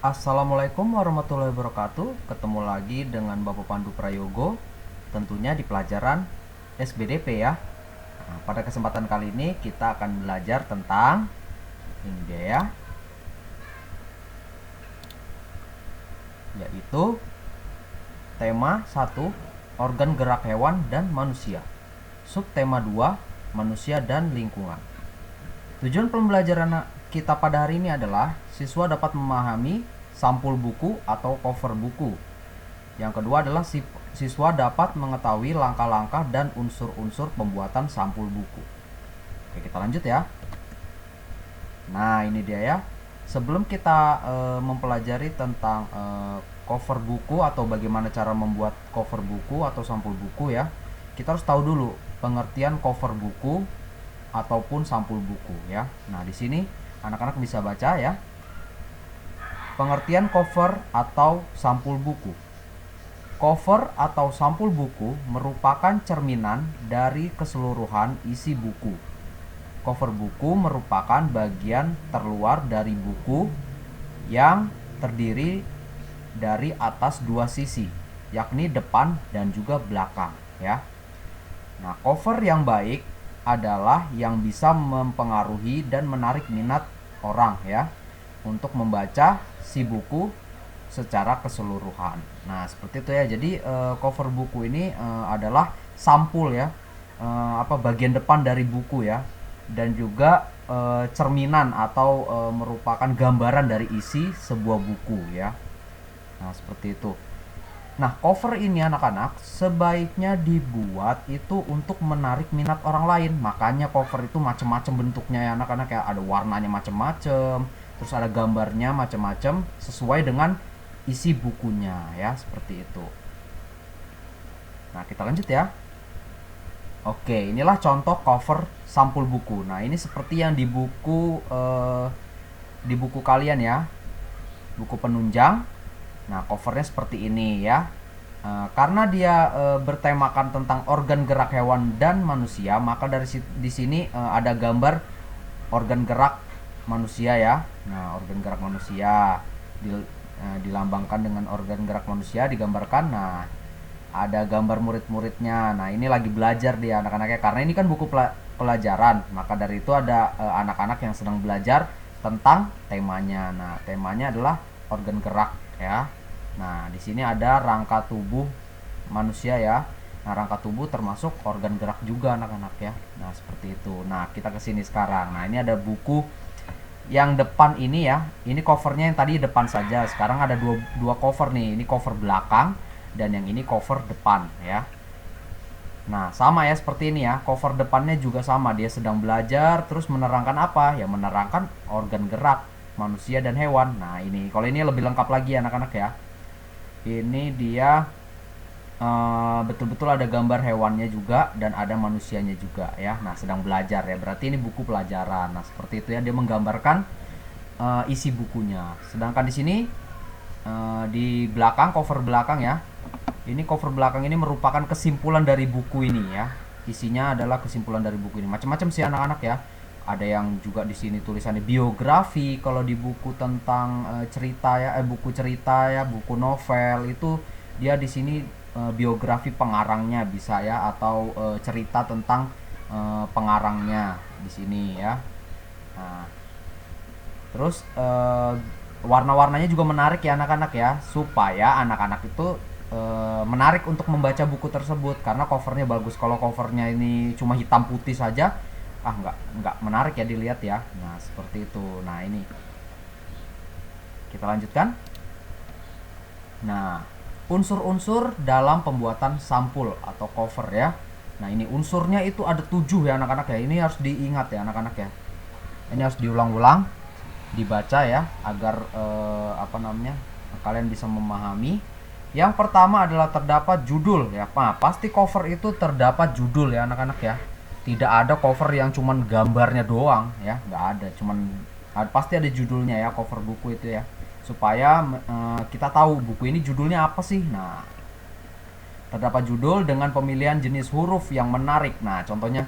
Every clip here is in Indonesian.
Assalamualaikum warahmatullahi wabarakatuh. Ketemu lagi dengan Bapak Pandu Prayogo, tentunya di pelajaran SBDP ya. Nah, pada kesempatan kali ini kita akan belajar tentang ini dia ya, yaitu tema 1, organ gerak hewan dan manusia. Subtema 2, manusia dan lingkungan. Tujuan pembelajaran kita pada hari ini adalah siswa dapat memahami sampul buku atau cover buku. Yang kedua adalah siswa dapat mengetahui langkah-langkah dan unsur-unsur pembuatan sampul buku. Oke, kita lanjut ya. Nah, ini dia ya. Sebelum kita mempelajari tentang cover buku atau bagaimana cara membuat cover buku atau sampul buku ya, kita harus tahu dulu pengertian cover buku ataupun sampul buku ya. Nah, di sini anak-anak bisa baca ya. Pengertian cover atau sampul buku. Cover atau sampul buku merupakan cerminan dari keseluruhan isi buku. Cover buku merupakan bagian terluar dari buku yang terdiri dari atas dua sisi, yakni depan dan juga belakang ya. Nah, cover yang baik adalah yang bisa mempengaruhi dan menarik minat orang ya untuk membaca si buku secara keseluruhan. Nah, seperti itu ya. Jadi cover buku ini adalah sampul ya, bagian depan dari buku ya, dan juga cerminan atau merupakan gambaran dari isi sebuah buku ya. Nah, seperti itu. Nah, cover ini anak-anak sebaiknya dibuat itu untuk menarik minat orang lain. Makanya cover itu macam-macam bentuknya ya anak-anak ya. Ada warnanya macam-macam, terus ada gambarnya macam-macam sesuai dengan isi bukunya ya, seperti itu. Nah, kita lanjut ya. Oke, inilah contoh cover sampul buku. Nah, ini seperti yang di buku kalian ya, buku penunjang. Nah, covernya seperti ini ya. Karena dia bertemakan tentang organ gerak hewan dan manusia, maka di sini ada gambar organ gerak manusia ya. Nah, organ gerak manusia dilambangkan dengan organ gerak manusia, digambarkan. Nah, ada gambar murid-muridnya. Nah, ini lagi belajar dia anak-anaknya, karena ini kan buku pelajaran. Maka dari itu ada anak-anak yang sedang belajar tentang temanya. Nah, temanya adalah organ gerak ya. Nah, di sini ada rangka tubuh manusia ya. Nah, rangka tubuh termasuk organ gerak juga anak-anak ya. Nah, seperti itu. Nah, kita ke sini sekarang. Nah, ini ada buku yang depan ini ya. Ini covernya yang tadi depan saja. Sekarang ada dua cover nih. Ini cover belakang dan yang ini cover depan ya. Nah, sama ya seperti ini ya. Cover depannya juga sama. Dia sedang belajar terus menerangkan apa? Ya, menerangkan organ gerak manusia dan hewan. Nah, ini kalau ini lebih lengkap lagi anak-anak ya. Ini dia betul-betul ada gambar hewannya juga dan ada manusianya juga ya. Nah, sedang belajar ya. Berarti ini buku pelajaran. Nah, seperti itu ya, dia menggambarkan isi bukunya. Sedangkan di sini di belakang, cover belakang ya. Ini cover belakang ini merupakan kesimpulan dari buku ini ya. Isinya adalah kesimpulan dari buku ini. Macam-macam sih anak-anak ya. Ada yang juga di sini tulisannya biografi. Kalau di buku tentang cerita ya, buku cerita ya, buku novel itu dia di sini biografi pengarangnya bisa ya, atau cerita tentang pengarangnya di sini ya. Nah, terus warna-warnanya juga menarik ya anak-anak ya, supaya anak-anak itu menarik untuk membaca buku tersebut karena covernya bagus. Kalau covernya ini cuma hitam putih saja, nggak menarik ya dilihat ya. Nah, seperti itu. Nah, ini kita lanjutkan. Nah, unsur-unsur dalam pembuatan sampul atau cover ya. Nah, ini unsurnya itu ada 7 ya anak-anak ya. Ini harus diingat ya anak-anak ya. Ini harus diulang-ulang, dibaca ya, agar kalian bisa memahami. Yang pertama adalah terdapat judul ya. Nah, pasti cover itu terdapat judul ya anak-anak ya. Tidak ada cover yang cuman gambarnya doang ya, nggak ada. Pasti ada judulnya ya cover buku itu ya, supaya kita tahu buku ini judulnya apa sih. Nah, terdapat judul dengan pemilihan jenis huruf yang menarik. Nah, contohnya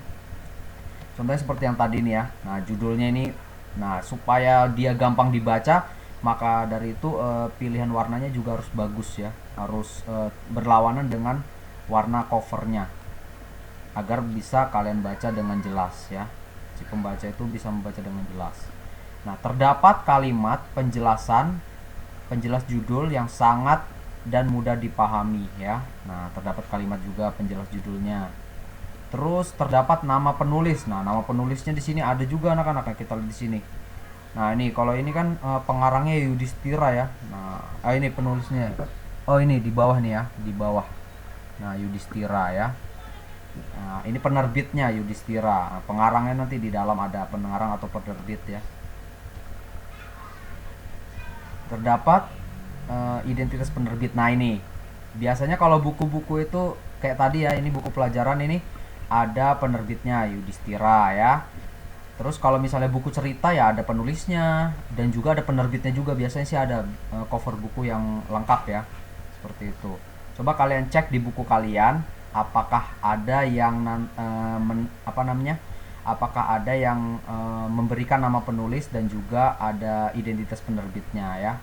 seperti yang tadi nih ya. Nah, judulnya ini, nah supaya dia gampang dibaca, Maka dari itu pilihan warnanya juga harus bagus ya, harus berlawanan dengan warna covernya agar bisa kalian baca dengan jelas ya. Si pembaca itu bisa membaca dengan jelas. Nah, terdapat kalimat penjelas judul yang sangat dan mudah dipahami ya. Nah, terdapat kalimat juga penjelas judulnya. Terus terdapat nama penulis. Nah, nama penulisnya di sini ada juga anak-anak, kita lihat di sini. Nah, ini kalau ini kan pengarangnya Yudhistira ya. Nah, ini penulisnya. Oh, ini di bawah nih ya, di bawah. Nah, Yudhistira ya. Nah, ini penerbitnya Yudhistira. Nah, pengarangnya nanti di dalam ada pengarang atau penerbit ya. Terdapat identitas penerbit. Nah, ini biasanya kalau buku-buku itu kayak tadi ya, ini buku pelajaran ini ada penerbitnya Yudhistira ya. Terus kalau misalnya buku cerita ya ada penulisnya dan juga ada penerbitnya juga. Biasanya sih ada cover buku yang lengkap ya. Seperti itu. Coba kalian cek di buku kalian apakah ada yang Apakah ada yang memberikan nama penulis dan juga ada identitas penerbitnya ya.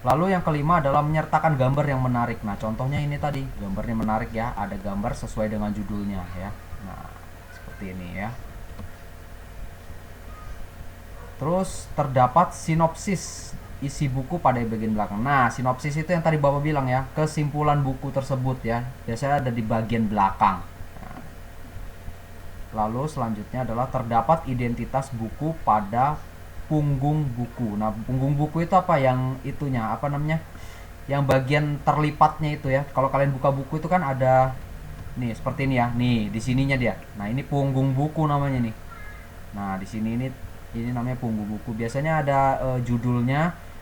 Lalu yang kelima adalah menyertakan gambar yang menarik. Nah, contohnya ini tadi, gambarnya menarik ya, ada gambar sesuai dengan judulnya ya. Nah, seperti ini ya. Terus terdapat sinopsis isi buku pada bagian belakang. Nah, sinopsis itu yang tadi Bapak bilang ya, kesimpulan buku tersebut ya. Biasanya ada di bagian belakang. Nah, lalu selanjutnya adalah terdapat identitas buku pada punggung buku. Nah, punggung buku itu apa? Yang itunya, apa namanya? Yang bagian terlipatnya itu ya. Kalau kalian buka buku itu kan ada nih seperti ini ya. Nih, di sininya dia. Nah, ini punggung buku namanya nih. Nah, di sini ini namanya punggung buku. Biasanya ada judulnya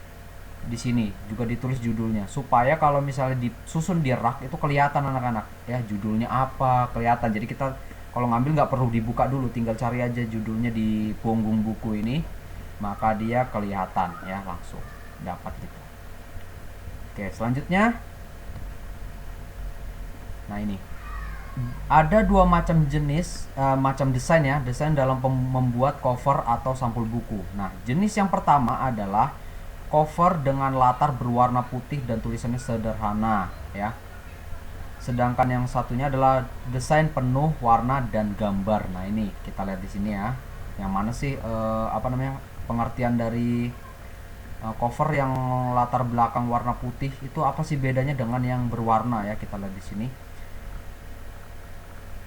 di sini, juga ditulis judulnya supaya kalau misalnya disusun di rak itu kelihatan anak-anak ya, judulnya apa kelihatan. Jadi kita kalau ngambil nggak perlu dibuka dulu, tinggal cari aja judulnya di punggung buku ini, maka dia kelihatan ya, langsung dapat gitu. Oke, selanjutnya, nah ini ada dua macam jenis macam desain ya, desain dalam membuat cover atau sampul buku. Nah, jenis yang pertama adalah cover dengan latar berwarna putih dan tulisannya sederhana ya. Sedangkan yang satunya adalah desain penuh warna dan gambar. Nah, ini kita lihat di sini ya. Yang mana sih pengertian dari cover yang latar belakang warna putih itu apa sih bedanya dengan yang berwarna ya? Kita lihat di sini.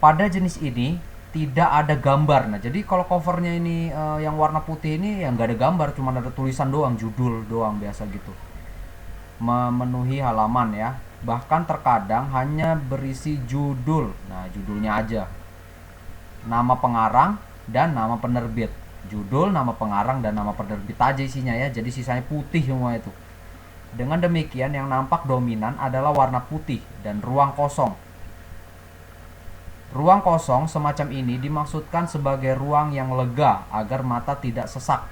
Pada jenis ini tidak ada gambar. Nah, jadi kalau covernya ini yang warna putih ini yang nggak ada gambar, cuma ada tulisan doang, judul doang biasa gitu. Memenuhi halaman ya. Bahkan terkadang hanya berisi judul. Nah, judulnya aja. Nama pengarang dan nama penerbit. Judul, nama pengarang dan nama penerbit aja isinya ya. Jadi sisanya putih semua itu. Dengan demikian yang nampak dominan adalah warna putih dan ruang kosong. Ruang kosong semacam ini dimaksudkan sebagai ruang yang lega agar mata tidak sesak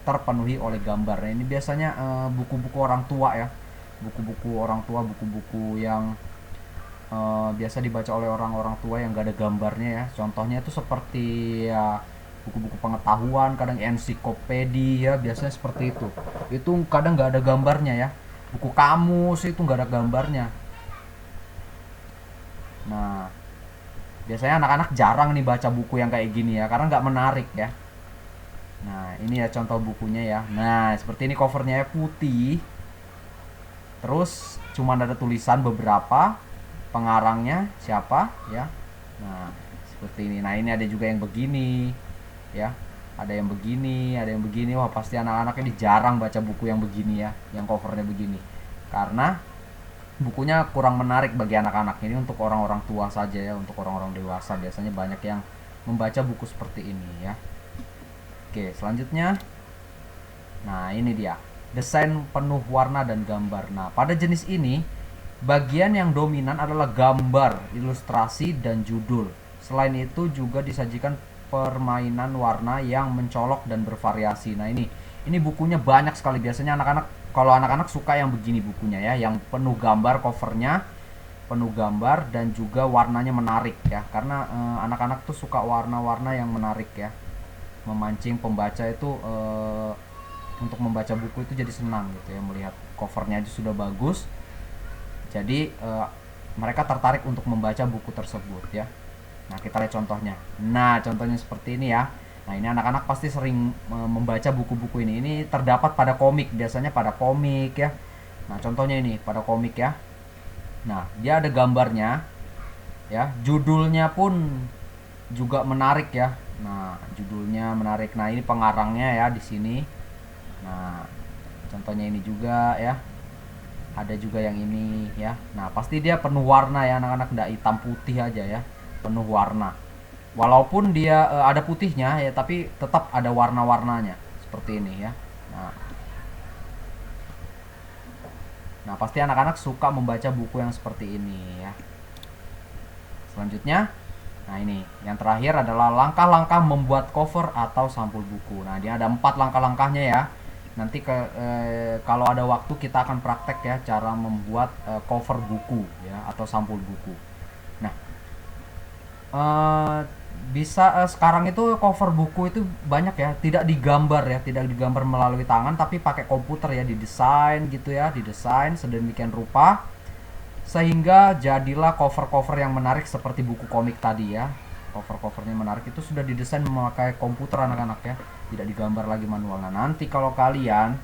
terpenuhi oleh gambar. Nah, ini biasanya buku-buku orang tua ya, buku-buku orang tua, buku-buku yang biasa dibaca oleh orang-orang tua yang gak ada gambarnya ya. Contohnya itu seperti ya buku-buku pengetahuan, kadang ensiklopedia, biasanya seperti itu. Itu kadang gak ada gambarnya ya. Buku kamus itu gak ada gambarnya. Nah, biasanya anak-anak jarang nih baca buku yang kayak gini ya, karena nggak menarik ya. Nah, ini ya contoh bukunya ya. Nah, seperti ini covernya putih. Terus cuma ada tulisan beberapa, pengarangnya siapa ya. Nah, seperti ini. Nah, ini ada juga yang begini ya. Ada yang begini, ada yang begini. Wah, pasti anak-anak ini jarang baca buku yang begini ya, yang covernya begini. Karena bukunya kurang menarik bagi anak-anak. Ini untuk orang-orang tua saja ya, untuk orang-orang dewasa biasanya banyak yang membaca buku seperti ini ya. Oke, selanjutnya, nah ini dia desain penuh warna dan gambar. Nah, pada jenis ini bagian yang dominan adalah gambar, ilustrasi dan judul. Selain itu juga disajikan permainan warna yang mencolok dan bervariasi. Nah, ini bukunya banyak sekali. Biasanya kalau anak-anak suka yang begini bukunya ya, yang penuh gambar, covernya penuh gambar dan juga warnanya menarik ya, karena anak-anak tuh suka warna-warna yang menarik ya, memancing pembaca itu untuk membaca buku itu jadi senang gitu ya, melihat covernya aja sudah bagus. Jadi mereka tertarik untuk membaca buku tersebut ya. Nah, kita lihat contohnya. Nah, contohnya seperti ini ya. Nah, ini anak-anak pasti sering membaca buku-buku ini. Ini terdapat pada komik, biasanya pada komik ya. Nah, contohnya ini pada komik ya. Nah, dia ada gambarnya ya. Judulnya pun juga menarik ya. Nah, judulnya menarik. Nah, ini pengarangnya ya di sini. Nah, contohnya ini juga ya. Ada juga yang ini ya. Nah, pasti dia penuh warna ya anak-anak, nggak hitam putih aja ya, penuh warna. Walaupun dia ada putihnya ya, tapi tetap ada warna-warnanya seperti ini ya. Nah, pasti anak-anak suka membaca buku yang seperti ini ya. Selanjutnya, nah ini yang terakhir adalah langkah-langkah membuat cover atau sampul buku. Nah, dia ada 4 langkah-langkahnya ya. Nanti kalau ada waktu kita akan praktek ya cara membuat cover buku ya atau sampul buku. Nah, bisa sekarang itu cover buku itu banyak ya, tidak digambar ya, tidak digambar melalui tangan tapi pakai komputer ya, didesain gitu ya, didesain sedemikian rupa sehingga jadilah cover-cover yang menarik seperti buku komik tadi ya. Cover-covernya menarik itu sudah didesain memakai komputer anak-anak ya, tidak digambar lagi manual. Nah, nanti kalau kalian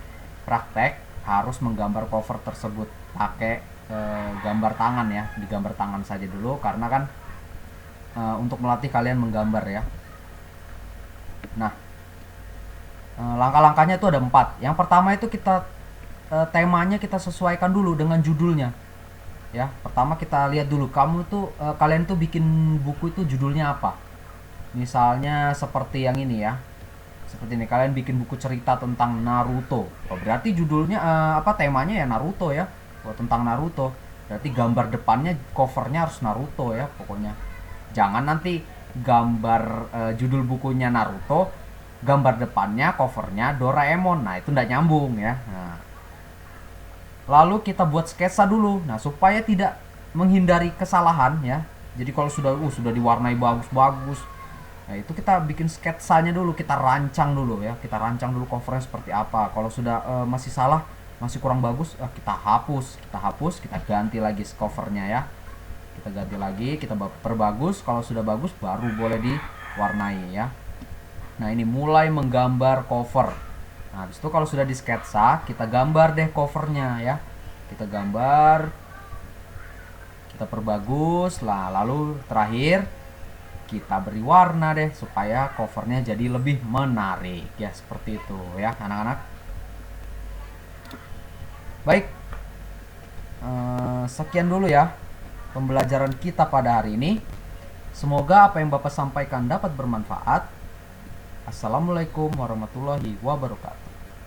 praktek harus menggambar cover tersebut pakai gambar tangan ya, digambar tangan saja dulu karena kan untuk melatih kalian menggambar ya. Nah, langkah-langkahnya itu ada 4. Yang pertama itu kita temanya kita sesuaikan dulu dengan judulnya. Ya, pertama kita lihat dulu kamu tuh kalian tuh bikin buku itu judulnya apa. Misalnya seperti yang ini ya. Seperti ini kalian bikin buku cerita tentang Naruto. Oh, berarti judulnya temanya ya Naruto ya. Oh, tentang Naruto. Berarti gambar depannya covernya harus Naruto ya pokoknya. Jangan nanti gambar judul bukunya Naruto, gambar depannya covernya Doraemon. Nah, itu ndak nyambung ya. Nah, lalu kita buat sketsa dulu. Nah, supaya tidak menghindari kesalahan ya. Jadi kalau sudah diwarnai bagus-bagus, nah itu kita bikin sketsanya dulu, kita rancang dulu ya. Kita rancang dulu covernya seperti apa. Kalau sudah masih salah, masih kurang bagus, kita hapus, kita ganti lagi covernya ya. Kita ganti lagi, kita perbagus. Kalau sudah bagus baru boleh diwarnai ya. Nah, ini mulai menggambar cover. Nah, habis itu kalau sudah di sketsa, kita gambar deh covernya ya. Kita gambar, kita perbagus lah. Lalu terakhir kita beri warna deh supaya covernya jadi lebih menarik ya, seperti itu ya anak-anak. Baik, sekian dulu ya pembelajaran kita pada hari ini. Semoga apa yang Bapak sampaikan dapat bermanfaat. Assalamualaikum warahmatullahi wabarakatuh.